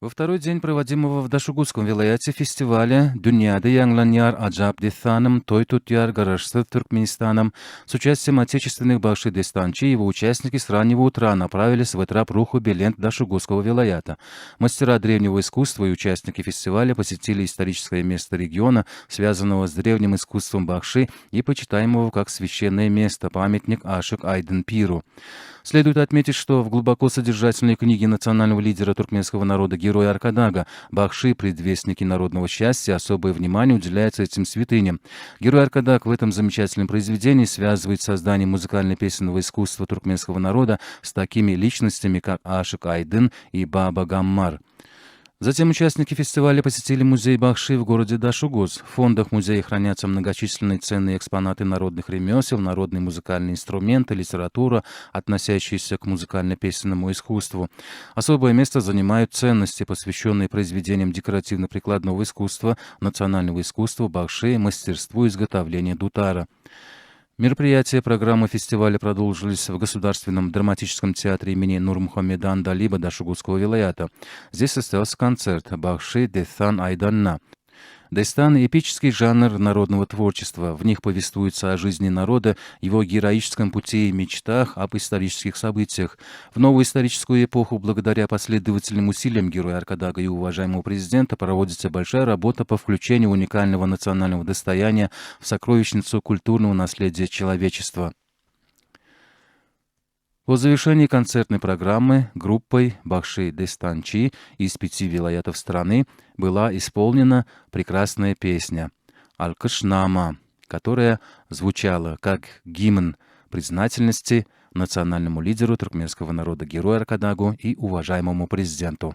Во второй день проводимого в Дашугуском вилаяте фестиваля «Дуньяда Янгланьяр Аджаб Дестаном Той Тутьяр Гарашсыт Туркменистаном» с участием отечественных Бахши Дестанчи его участники с раннего утра направились в Этрап Руху Белент Дашугуского вилаята. Мастера древнего искусства и участники фестиваля посетили историческое место региона, связанного с древним искусством Бахши и почитаемого как священное место, памятник Ашык Айдын Пиру. Следует отметить, что в глубоко содержательной книге национального лидера туркменского народа героя Аркадага Бахши, предвестники народного счастья, особое внимание уделяется этим святыням. Герой Аркадаг в этом замечательном произведении связывает создание музыкально-песенного искусства туркменского народа с такими личностями, как Ашык Айдын и Баба Гаммар. Затем участники фестиваля посетили музей Бахши в городе Дашугуз. В фондах музея хранятся многочисленные ценные экспонаты народных ремесел, народные музыкальные инструменты, литература, относящиеся к музыкально-песенному искусству. Особое место занимают ценности, посвященные произведениям декоративно-прикладного искусства, национального искусства Бахши, мастерству изготовления дутара. Мероприятия программы фестиваля продолжились в Государственном драматическом театре имени Нурмухаммеда Андалиба Дашугуского вилаята. Здесь состоялся концерт «Бахши Дестан Айданна». Дестан — эпический жанр народного творчества. В них повествуется о жизни народа, его героическом пути и мечтах, об исторических событиях. В новую историческую эпоху, благодаря последовательным усилиям героя Аркадага и уважаемого президента, проводится большая работа по включению уникального национального достояния в сокровищницу культурного наследия человечества. По завершении концертной программы группой Бахши Дестанчи из 5 вилаятов страны была исполнена прекрасная песня «Алкышнама», которая звучала как гимн признательности национальному лидеру туркменского народа герою Аркадагу и уважаемому президенту.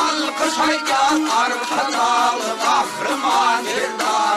Alkış hayat arkadağı kahraman bir dağ.